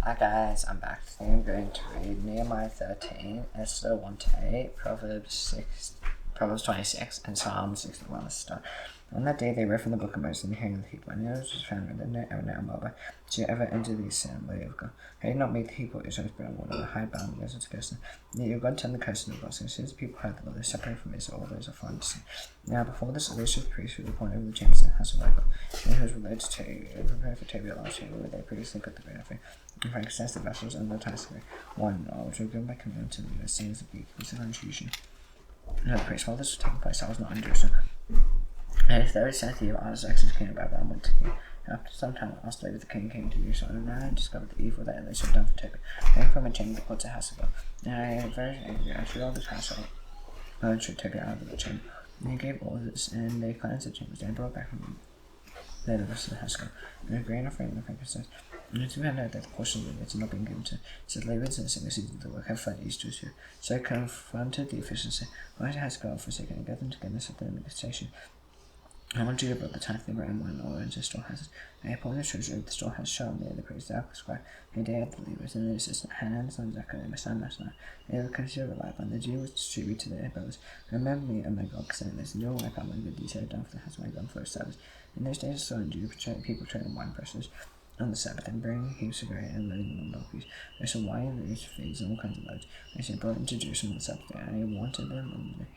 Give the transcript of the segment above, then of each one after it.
Hi guys, I'm back. Today I'm going to read Nehemiah 13, Esther 1-8, Proverbs 26, and Psalm 61 to start. On that day they read from the book of Moses in the hearing of the people, and Moses was found written there now Moab, to ever enter the assembly of God. I did not make the people Israel's bread and water, the high bound against its coast. Yet your God turned the coast into blessing. As soon as the people heard the law, they separated from Israel, all those are foreign to sin. Now before this, Elisha the priest was appointed over the chambers of the house of God, and he was related to prepare for table large table where they previously put the grain offering. And frankincense, the vessels, and the tasker, one which were given by command to the same as the week, was an intrusion. No, the priest, while this was taking place, I was not in Jerusalem. And if there is said to you, Artaxerxes king of Babylon went to king. After some time, I stayed with the king came to Jerusalem, and now I discovered the evil that they had done for Tobit. Going from a chamber to put a house of God. And I am very angry. I threw all this household. I should take it out of the chamber. And he gave orders, and they cleansed the chambers, and brought back from there the rest of the house of God. And a grain offering and the frankincense. And as we found out that the portion of the had not been given to said Levites and singers who did the work have fled east to Israel. So I confronted the officials and said, why has God forsaken and gathered them together and set them in the station? I want you to brought the tithe of bread and wine oil into storehouses. I appointed the treasurer of the storehouse Shalom, the priest, the scribe, and they had the Levites, and the assistant Hanan, the son of Zechariah, my son Masanah. And the consider the life, and the Jew was distributed to their brothers. Remember me, O my God, concerning this, and your wife out my good deeds I have done for the house of my God for a Sabbath. In those days I saw in Judah people trading wine presses on the Sabbath, and bringing heaps of grain and loading them on donkeys. I saw wine, roots, figs, and all kinds of loads. I said, brought them to Jerusalem on the Sabbath day, and I wanted them on the day.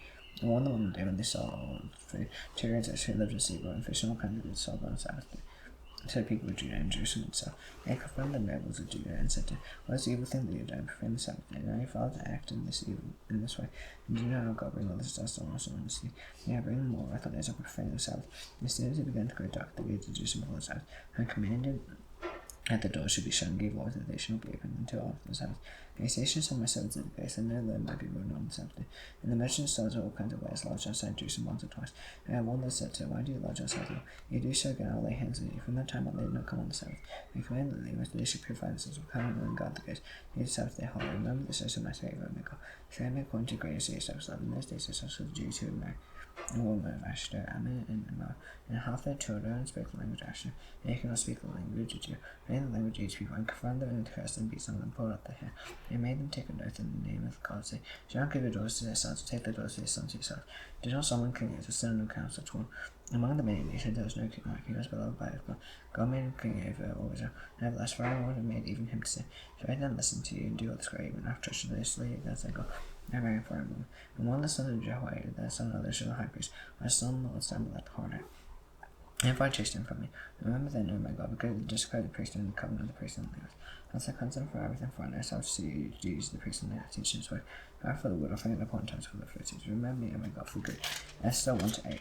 I warned them on the day when they saw all food. Tyrians actually lived in Seba and fished and all kinds of good sold on the Sabbath day. So the people of Judah and Jerusalem itself. They confronted the nobles of Judah and said to him, what is the evil thing that you have done? Profane the Sabbath day. Now you failed to act in this way. And do you know how God bring all this dust on us on the sea? Yeah, bring them more. I thought they were profaning the Sabbath. Instead, as it began to grow dark, the gates of Jerusalem before the Sabbath, and commanded that the doors should be shut and gave orders that they should not be opened until after the Sabbath. I stationed some of my servants in the place, and no learn might be run on the Sabbath day. And the merchants sold all kinds of wares lodged outside Jerusalem once or twice. And I warned them, said to her, why do you lodge outside the law? You do so again, I'll lay hands on you. From that time on, they did not come on the Sabbath. I commanded the Levites that they should purify themselves with cleansing and guard the gates. Make the Sabbath day holy. Remember this as a matter of my God. So I made according to greater cities of in those days, I saw the Jews who would marry a woman of Asher, Ammon, and Moab, and half their children spoke the language of Asher, and they could not speak the language of Judah. I made the language of each people, and confronted them and cursed them, beat some of them, pulled out their hair. I made them take an oath in the name of God, say, do not give your daughters to their sons, take their daughters to their sons yourself. Do not summon king as a son of counsel such one. Among the many nations there was no king like he was beloved by God. God made him king over all Israel, and at last Pharaoh would have made even him to say, so I then listen to you and do all this great evil, and I've treacherously against their God. I married for a woman, and one of the sons of Jehoiada, the son of Elisha the high priest, my son would stumble at the corner. And if I chased him from me, remember then, O my God, because just the priest and the covenant of the priest and the Levites. As I consent for everything for us, I will see Jesus, the priest and the Levites, teach his way. I for the wood offering and upon times for the fruits. Remember me, O my God, for good. Esther 1-8.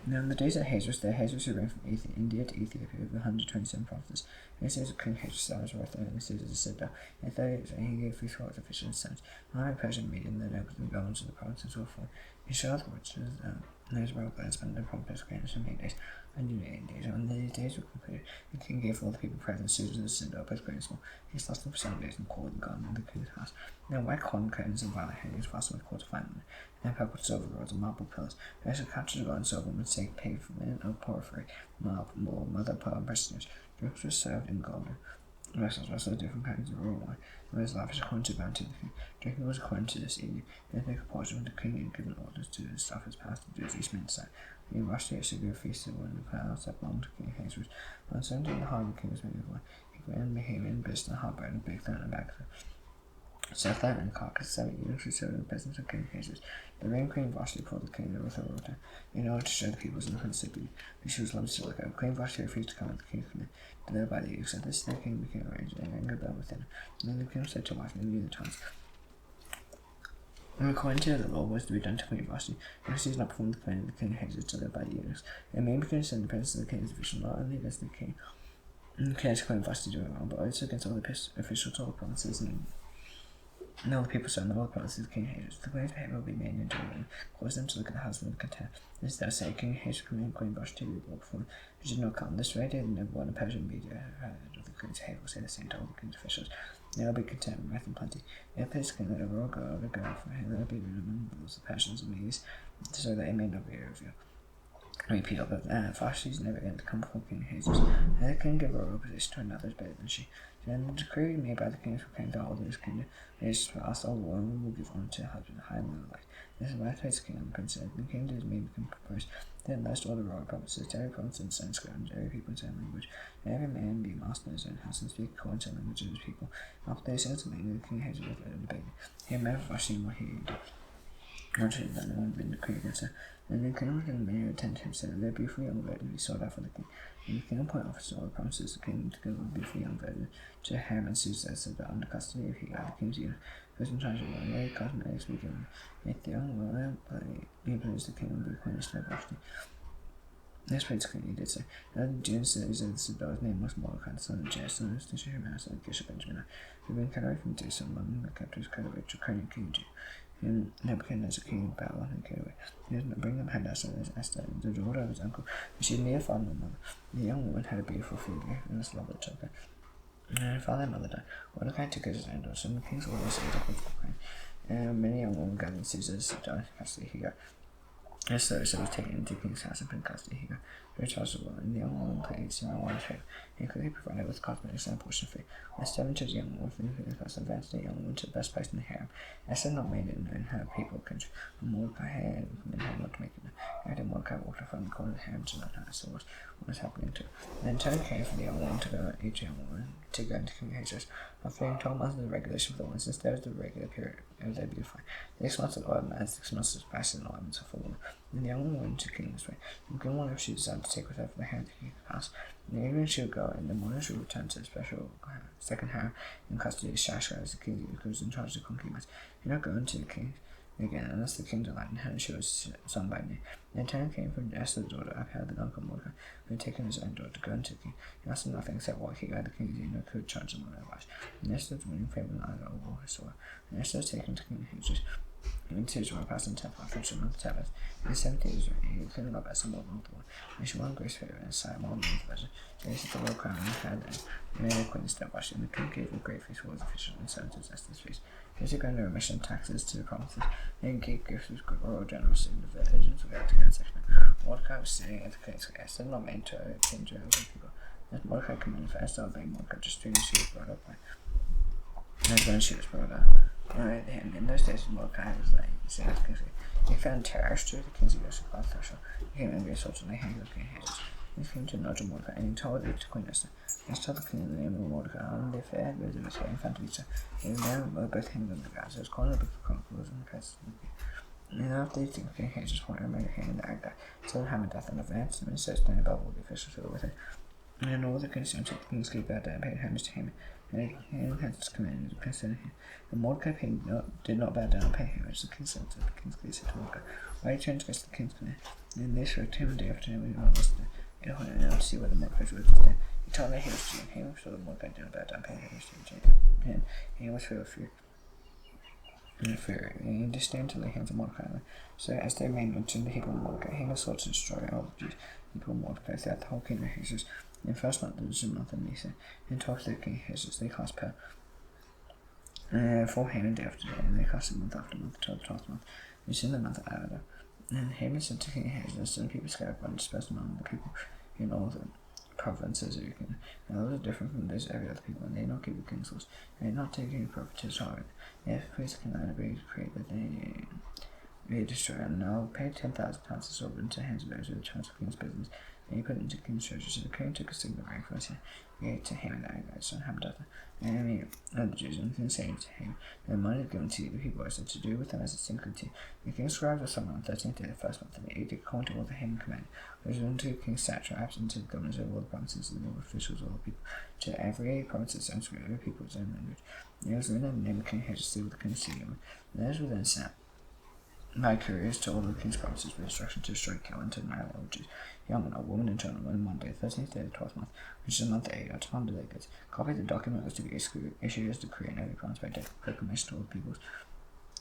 Now in the days of Hazros, who reigned from India to Ethiopia with 127 prophets. And the days of King Hazros, that was worth it, and the days of Sidda. In 30 years, he gave free thought to officials and sons. And I Persian median, the nobles and governors of the province and so forth. He showed the riches, those were and spent their prophets, greatness and 8 days. And 8 days. When these days were completed, the king gave all the people presents, suitors of Sidda, both great and small. He lost them for 7 days and called the garden of the king's house. Now white cotton curtains and violet hangings fastened with quarter fine and purple silver rods and marble pillars. There was a couch of gold and silver would say pavement of porphyry, marble, mother of pearl and precious. Drinks were served in gold. Vessels also different kinds of raw wine. It was lavish according to bounty of the king. Drinking was according to this evening. And they could portion when the king had given orders to the staff his past to do as each man said. He rushed here to go feasted when the clouds that belonged to King Hazros. On Sunday the heart of the king was made of wine. He grand behaved and biscuit and hot bread and baked and back. So that and carcass 7 eunuchs who served in the presence of King Hazros. The reign queen Vashti called the king with her water, in order to show the peoples in the Mississippi that she was loved to look at. Queen Vashti refused to come at the king's command, delivered by the eunuchs. At this the king became enraged, and anger burned within him. And then the king said to wife, and knew the times. And according to the law was to be done to Queen Vashti, because she has not performed the command of the king Hazros delivered by the eunuchs. It may be considered in the presence of the king's official, not only against the king, and against Queen Vashti doing wrong, but also against all the officials of all provinces and all the people saw in all the provinces of King Hazros. The queen's behavior will be made into and cause them to look at the husband with contempt. This thou say, King Hazros commanded Queen Vashti to be brought before him. She did not come. This way did never one Persian media heard of the queen's behavior will say the same to all the king's officials. There will be contempt, wrath, and plenty. If this king let a royal go for him, there will be room among the rules of passions and medes, so that it may not be revealed. repeal, but Vashti's never going to come before King Hazes. The king gave her opposition to another better than she. Then the decree made by the kings who came to all this kingdom is for us all the woman will give honor to her husband high and low life. This is why the king and prince said, the king did may become proposed. Then last all the royal provinces, to every province in Sanskrit, and every people in his own language, and every man be master in his own house and speak according to the language of his people. After they sent to me, the king Hazes was led in the baby. He had met Vashti what he did. Wanted that no one had been decreed against her. And the king and many who attended him said, their beautiful young virgin be sought out for the king. And the king appointed officers all the promises the king to give a beautiful young virgin to Ham and Susan said that under custody of Higai, the king's eunuch, who was in charge of the way cosmetics be given. Yet the young woman pleased the king and be queen instead of Vashti. This prince king did say, and Jun said his name was Mordecai, the son of Jason, the sister of Manasseh, and Kish of Benjamin, who had been carried away from Jerusalem, London, the captives carried away to Ukrainian King Jun. And Nebuchadnezzar king of Babylon and carried away. He did not bring them Hadassah as Esther, the daughter of his uncle, but she near father and mother. The young woman had a beautiful figure, and was loved took her. And her father and mother died. Mordecai took her as his own daughter, and the king's orders ate up with the queen. And many young women gathered Caesar's died custody. He got Esther was taken into the king's house and put in custody. He got very charged with and the young woman played Simon Water's favor. He quickly provided with cosmetics and a portion of food. Esther went to the young woman, who was advanced the young woman to the best place in the harem. Esther not made it known her people country, but Mordecai had not to make it known. After Mordecai walked from the corner of the harem to learn how Esther was, what was happening to her. Then turn came for the young woman to go, each young woman to go into King Hazes. After being 12 months of the regulation for the women, since there was the regular period, it was beautiful. 6 months of oil man, 6 months of spice and ointments of a woman. Then the young woman went to King this way. And King wondered if she decided to take with her from the harem to King's house. In the evening she would go, and in the morning she would return to the special second harem in custody of Shashka as the king who was in charge of the concubines. He not go into the king again unless the king delighted in her, and she was son by name. The turn came from Esther's daughter, Abihail the uncle Mordecai, who had taken his own daughter to go into the king. He asked him nothing except what he got the king's eunuch who had charged him on their wives. And Esther's winning favor and honor over her sword. And Esther was taken to King Hazes. And to his royal palace in temple after the month of Tabbath. In the 7th year he couldn't go back some more than the one. And she won grace favor and sight more than the pleasure. So he set the royal crown on his head and made her queen instead of Vashti. And the king gave a great feast for his officials and sent to Esther's feast. He took under remission of taxes to the provinces. And gave gifts with royal generosity and the virgins without to get section. Mordecai was sitting at the king's gate. Esther not made to her king to other people. As Mordecai commanded for Esther, obeying Mordecai just doing she was brought up by. And when she was brought up. And in those days, Mordecai was like, he found terrors to the king's use of threshold. He came angry assaults and they hanged the king Hazes. He came to nudge Mordecai and he told it to Queen Esther. Esther told the king the name of Mordecai and the affair with the Messiah in front of each other. He was now both hanged and the guys. It was called in the book of Chronicles and the press. And after the king Hazes pointed him the king and the Agda, so the hammer death in advance, and said standing above all the officials who were with him. And all the kings took the king's gate that day and paid homage to him. And the king had commanded to consider him. And Mordecai did not bow down and pay homage. The king said to the king's gate said to Mordecai, why transgressed the king's command? And they showed him day after day when he was listening. He wanted to see whether Mordecai was with him. He told that he was June. He so that Mordecai did not bow down and pay homage to him. He was filled with fear. And he disdained to lay hands on Mordecai. So as they remained unto the people of Mordecai, he was sought to destroy all the Jews. The people of Mordecai throughout the whole kingdom of Hazes. In the first month, there was a month of Nisan, and 12th day of King Hazes, they cast pearl. For Haman day after day, and they cast it month after month until the 12th month, which is in the month of Adar. And Haman said to King Hazes, and the people scattered abroad and dispersed among the people in all the provinces of Ukraine. And those are different from those of every other people, and they did not keep the king's laws, and they did not take any profit to his heart. If the priest can agree to create that they may destroy, and now paid 10,000 pounds of silver into the hands of those who were charged with king's business. And he put it into the king's treasury. So the king took a signet ring from his hand, gave it to Haman the Agagite, son of Hammedatha, and enemy of the Jews, and the king said to him, the money is given to you, the people are said to do with them as it seemed good to you. The king's scribes were summoned on the 13th day of the first month, and they edict according to what the Haman commanded. There was unto the king's satraps, and to the governors of all the provinces, and the officials of all the people, to every province its own script, every people its own language. And it was written in the name of King Hazes, with the king's seal. And those were then sent by couriers to all the king's provinces with instruction to destroy, kill, and to annihilate all Jews, young and old, woman and child, on Monday, 13th day of the 12th month, which is the month of Adar, to plunder delegates. Copy of the document was to be issued as decree in every province by proclamation to all the peoples.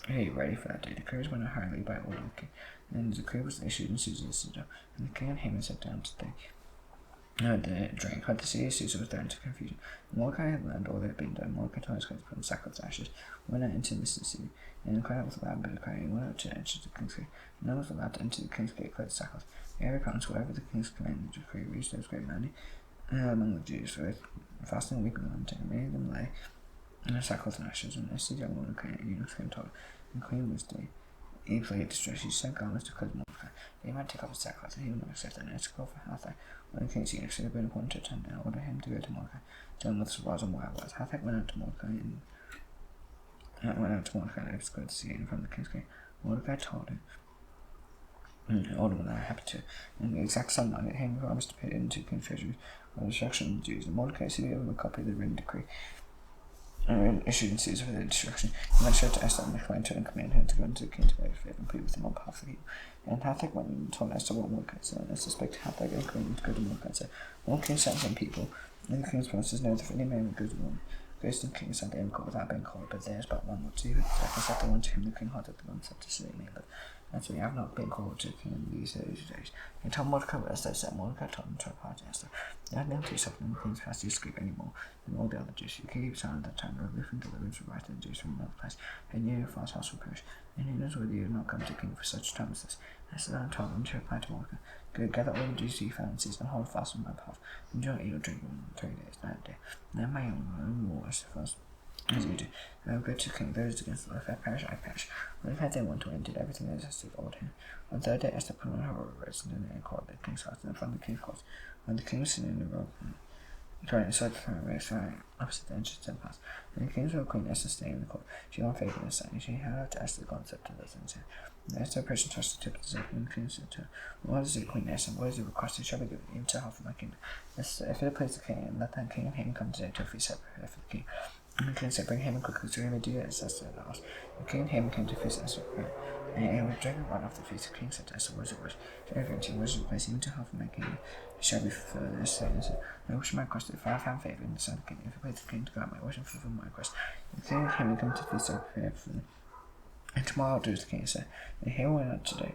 Hey, ready for that day. The decree went hurriedly by order of the king, and the decree was issued in Susa's citadel, and the king and Haman sat down to think. The drink, but the city of Susa was thrown into confusion. Mordecai had learned all that had been done. Mordecai told his guys to put on sackcloth ashes, went out into the city, and cried out with a loud bit of crying. He went out to enter the king's gate. No one was allowed to enter the king's gate, clothed sackcloth. Every province, wherever the king's commanded to decree reached those great money among the Jews, with fasting a week and 1 day, many of them lay in a sackcloth and ashes, and Esther, young Mordecai, and eunuchs came told, and Queen was day. He played distress. She sent garments to clothe Mordecai. They might take off his sackcloth, and he would not accept an Esther called for Hathach. When the king's eunuchs had been appointed to attend and order him to go to Mordecai, tell him what the was and why it was. Hathach went out to Mordecai and it was good to see him from the king's gate. Mordecai told him, all of them are happy to. And the exact same night, Haman promised to pay it into king's treasury for the destruction of the Jews. And Mordecai sent him a copy of the written decree issued in Caesar for the destruction. He went straight to Esther and declared to her and commanded her to go into the king to beg for favor and plead with him on behalf of the people. And Hathach went and told Esther what Mordecai said. And Esther spake to Hathach and Queen to go to Mordecai and said, all kings sent some people, and the king's promises know that if any man would go to one, goes to the king sent him without being called, but there is but one Lord to do it. So I can set the one to whom the king hearted the one sent to slay me, but as we have not been called to the king in these days. He told Mordecai what Esther said. Mordecai told him to reply to Esther. You had nailed to yourself in the king's past to escape any more than all the other Jews. You can keep silent at that time, but remove and deliverance were right to the Jews from another place, and you, your father's house will perish. And who knows whether you have not come to the king for such a time as this. Esther then told him to reply to Mordecai, go gather all the Jews you found in Caesar and hold fast on my path. Enjoy eat or drink in 3 days, night and day. And then my own war Esther first. As you do. I will go to the king, those against the Lord. If I perish, I perish. When if I then went away and did everything that Esther ordered him. On the third day, Esther put on her robes and then called the king's house in front of the king's court. When the king was sitting in the robe, trying inside the throne, raised her opposite the entrance to the palace. And the king's royal queen Esther staying in the court. She found favor in his sight, and she held out to Esther the concept of those things. And Esther approached and touched the tip of the zip, and the king said to her, what is it, Queen Esther? What is the request? It shall be given even to half of my kingdom. If it please the king, and let the king of Haman come today to a feast separate for the king. And the king said, bring Haman quickly, so he may do as Esther had asked. The king and Haman came to feast Esther, and he was drinking wine off the feast. The king said to Esther, what is it wish? Shall I grant you, what is it place even to half of my kingdom? It shall be fulfilled. And Esther said, I wish my request, if I found favor in the sight of the king, if it please the king to grant my wish and fulfill my request. The king and Haman come to feast, I prepare for them. And tomorrow I'll do as the king said. And Haman went out today.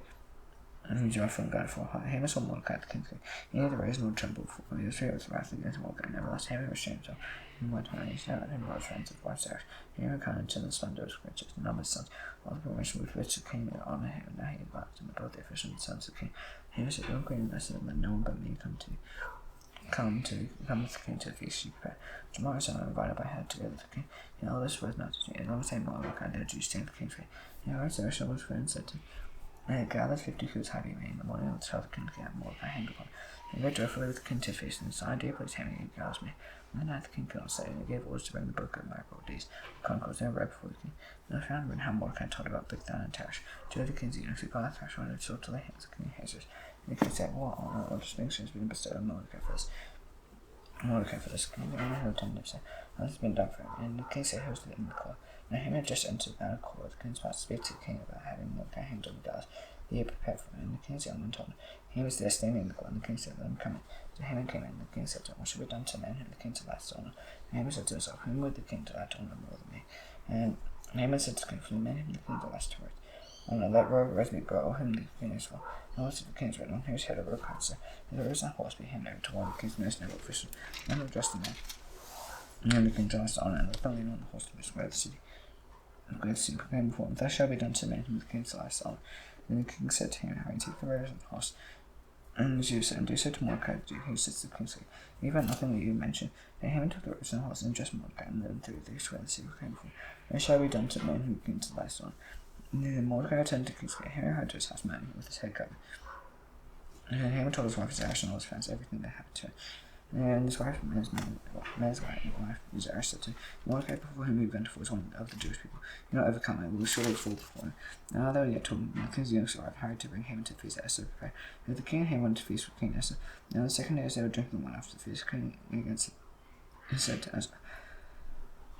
And he joyful and glad for a heart. Haman saw Mordecai at the king's gate. He neither raised nor trembled, for he was filled with wrath against Mordecai. Nevertheless, Haman restrained himself. And went on, and he snatched him by his friends of wife Sarah. Haman recounted to the splendor of his riches, and numbered his sons. All the promotion with which the king had honored him, and now he embarked him above the officials and sons of the king. Haman said, don't queen Esther, and let no one but me come with the king to the feast you prepare. Tomorrow son I invited by her to go with the king. And all this was not to do. And on the same morning, Mordecai and the Jews came to the king's gate. And heard Sarah showed his friend said to him, and it gathered 50 cubits high made in the morning and tell the king to get Mordecai hanged upon. And very joyfully with the king to the feast, and the sign, dear place Haman, he gallows me. And the night the king could not say, and he gave orders to bring the book of miracle deeds. The conquerors then read before the king. And I found when how Mordecai told about Bigthan and Teresh. Two of the king's eunuchs who got the threshold and sought to lay hands on King Ahasuerus. And the king said, what honor or distinction has been bestowed on Mordecai for this? King, the honor who attended said, what has been done for him? And the king said, who was in the court? Now Haman had just entered out of court. The king's about to speak to the king about having Mordecai hanged on the gallows. He had prepared for him, and the king's young man told him. He was there standing in the court, and the king said, let him come in. So Haman came in, and the king said to him, what should be done to a man whom the king delights to honor? And Haman said to himself, whom would the king delight to honor more than me? And Haman said to the king, for the man whom the king delights to work. And let Proverbs be brought, or whom the king is for. And also the king's written on whose head of a cancer. And there is a horse be handed over to one of the king's most noble officials, and will dress the man. And when the king delights to honor, and the family on the horse to the square of the city. And the city proclaimed before him, thus shall be done to the man whom the king delights to honor. And the king said to him, having taken the riders of the horse, and the Jews said, and do so to Mordecai, who sits at the king's gate. Leave out nothing that you mention. And Haman took the riders of the horse, and dressed Mordecai, and led them through the square of the city proclaimed before him. Thus shall be done to the man whom the king delights to honor. And then Mordecai returned to the king's gate. Haman hurried to his house, mounting with his head covered. And then Haman told his wife Zeresh and all his friends everything that happened to him. And his wife, his wife, Zeresh said to him, Mordecai, before whom you went for, was one of the Jewish people. You not overcome it, will surely fall before him. Now they were yet talking, the king's young wife hurried to bring Haman to the feast that Esther prepared. And the king and Haman went to feast with King Esther. Now the second day as they were drinking the wine after the feast, the king against it, he said to Esther,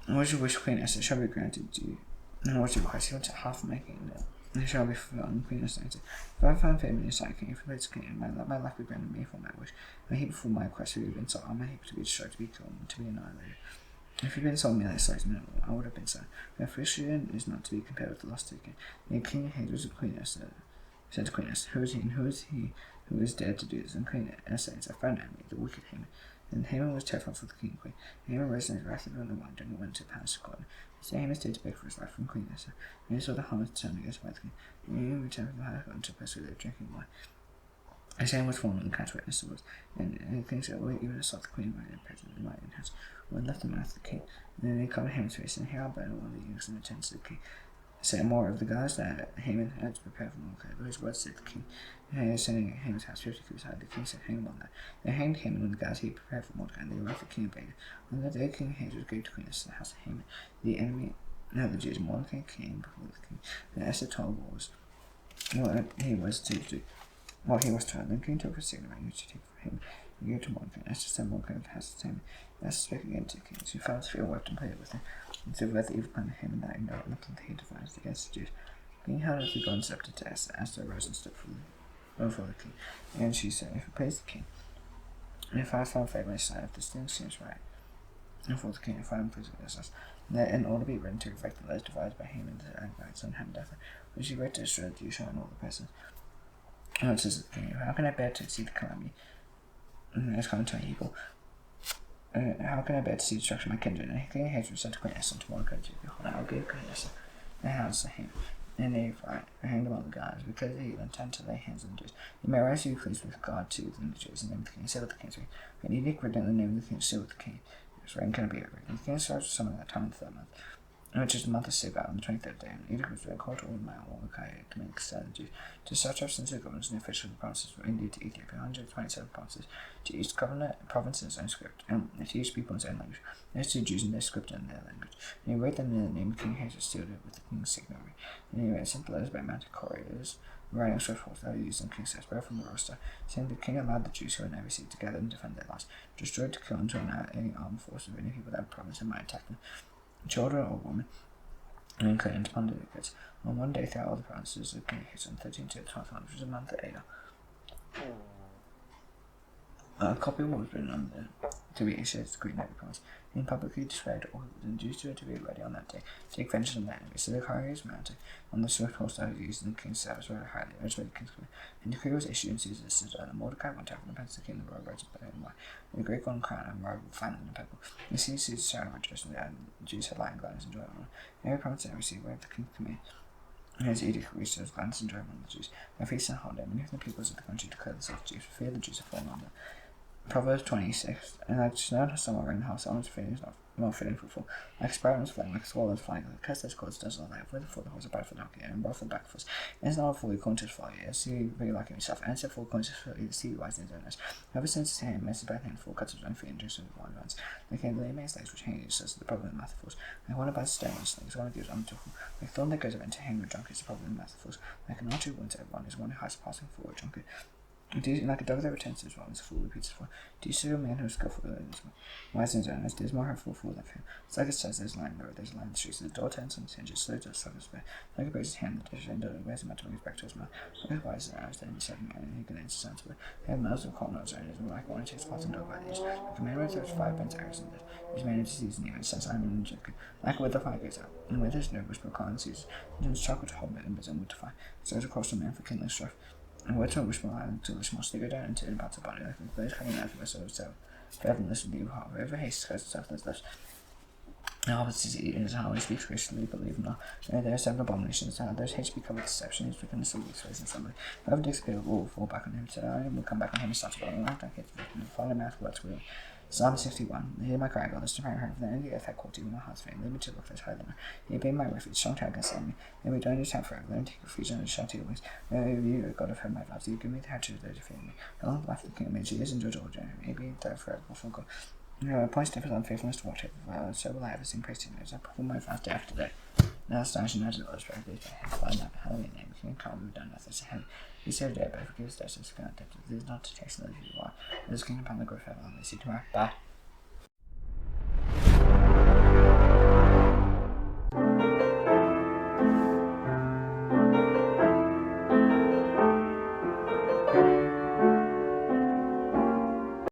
what is your wish, Queen Esther? Shall be granted to you. And what is your request? He went to half of my kingdom. And it shall be fulfilled. And Queen Esther answered, if I find favor in your sight, King, if you please the king, let my life be granted me for my wish. And he before my request would have been sought, I may heap to be destroyed, to be killed, and to be annihilated. If you had been sold me that slice, no, I would have been so. My affliction is not to be compared with the loss taken. And King Ahasuerus of Queen Esther said to Queen Esther, who is he, and who is he who is dared to do this? And Queen Esther answered, I found enemy, the wicked Haman. And Haman was terrified for the king and queen. And Haman raised in his wrath and the wine, and went to the palace to court. So Haman stayed to beg for his life from Queen Esther. And he saw the harlot turn against the king. And Haman returned from the palace and to the place where they were drinking wine. I sang with one of the king's witnesses was, and the king said, "Wait, you would have sought the queen by the president of my house, who had left the mouth of the king." And then they covered Haman's face, and here by one of the eunuchs in attendance to the king said more of the guards that Haman had to prepare for Mordecai. But his words said the king, sending Haman's house 50 cubits high. The king said, "Hang him on that." They hanged Haman when the guards he had prepared for Mordecai, and they arrived at the king of Babylon. On that day, King Ahasuerus gave to Queen Esther the house of Haman, the enemy of the Jews. Mordecai came before the king, and Esther told what he was to do. What he was told. Then the king took a signet ring to take for him and gave it to Mordecai. Esther sent Mordecai to the house of Haman. Esther spake again to the king. She found his fear, wept and pleaded with him, and said, "Let the evil plan of Haman that in dark nothing he devised against the Jews." The king held up the golden scepter to Esther. Esther arose and stood before the king. And she said, "If it please the king, and if I have found favor in his sight, if this thing seems right, and for the king, if I am pleased against us, let an order be written to reflect the letters devised by Haman the Agagite, son of Hammedatha, which he read to destroy the Jews and all the persons." And it says the king, "How can I bear to see the calamity that is coming to my people? How can I bear to see destruction of my kindred?" And King Ahasuerus said to Queen Esther and to Mordecai, "Behold, I will give Queen Esther the house of Haman, and they hanged among the gods, because he intended to lay hands on the Jews. You may rise to be pleased with God to the Jews, in the name of the king." He said with the king's ring, "An edict written in the name of the king, still with the king. His ring cannot be overridden." And the king started summoning that time in the third month, which is the month of Sibat, on the 23rd day. And the edict was read, "Call to all my Mordecai to make the Jews to such absence of governors and officials of the provinces from India to Ethiopia, 127 provinces, to each province in its own script, and to each people in its own language. Those two Jews in their script and their language. And he wrote them in the name of King Ahasuerus, sealed it with the king's signet ring. And he sent the letters by mounted couriers, riding swift horse that were used in King Sesborough from the roster, saying the king allowed the Jews who were in every seat to gather and defend their lives, destroyed, to kill, and to annihilate any armed force of any people that province and might attack them, children or women, and including to plunder their goods. On one day throughout all the provinces of King Ahasuerus, on 13 to the 12th month, which was a month of Adar, a copy was written on to be issued to Queen Every province, and publicly displayed to all who was induced to it to be ready on that day, to take vengeance on their enemies. So the couriers mounted on the swift horse that was used in the king's service very highly, urged by the king's command. And the decree was issued in Caesar's citadel, and Mordecai went out from the palace of the king, the royal robes of blue and white, with a great golden crown and robe of fine linen and purple. And Caesar shouted rejoicing, and the Jews had lying gladness and joy on. Every province and every city where the king's command. And his edict reached his gladness and joy among the Jews. And feast and holiday, many of the peoples of the country declared themselves Jews, for fear the Jews had fallen under. Proverbs 26. And like snow has somewhere in the house, someone's feeling is not more fitting for full. Like sparrows flying, like swallows flying, like castles cords does not life. Whether for the horse, a bad for the donkey, and both for the back foot. And it's not a fully conscious folly, as see very like himself, and it's a full conscious folly, to see wise in his own eyes. Whoever sends his hand, messes by hand, full cuts his own feet, and drinks of the wine runs. Like a lame man's legs which hang, says the problem of the mouth of fools. Like one about stone and snakes, one gives unto fool. Like thorn that goes around to hang with drunk is the problem of the mouth of fools. Like an archer who wins everyone is one who hides passing for a drunkard. Like a dog that returns to his vomit, is a fool repeats his voice. Do you see a man who is skillful in his way? Wise in his own eyes, there's more hurtful fool than fear. It's like it says, there's a lion there, there's a lion in the streets, the door turns on its hinges, so does suck his way. Like a raises his hand, the dish, and wears him out to bring his back to his mouth. Like a wise in his eyes, then he said, man, and he can answer sounds away. They have mouths of corn notes, and like one who takes part in dog by these. Like a man who throws 5 pence arrows in death. His man who sees near and says, I'm an injected. Like where the fire goes out, and where there's no whisper call and sees, and turns chocolate to hold it and bosom wood to fire. So it's across the man for kindling strife. And where to a wishful eye until the small go down into the parts of the body, like the blades coming out of the soul itself. Fathomless with the evil heart, wherever haste goes itself, there's left. And opposite to eat in his heart, he speaks graciously, believe not. And there are 7 abominations, now there's hate to be covered deception, he's wickedness, the weak ways, and somebody. Whoever digs a pit will fall back on him, so I will come back on him and start to blow, and I don't get to victim, and follow mouth words will. Psalm 61. Hear my cry, God, listen to my prayer, for the end of the earth had called you, my heart's vain, lead me to look less high than I. He be my refuge, strong tower against the enemy. May we don't just have forever, let him take refuge under the shelter of your wings. May you, O God, have heard my vows, you give me the hatchet of those who fear me. The long life of the king, may Jesus and George all generate, may be there forever before God. Appoints to his unfaithfulness to watch over, so will I ever sing praise to him as I perform my fast day after day. Now astonishing as it was, very days by him, find out Halloween name, the king can't move down nothing to him. He saved it, but forgives us, it's kind of debt, it is not to taste the you are. It is king upon the growth of all, they see tomorrow. Bye.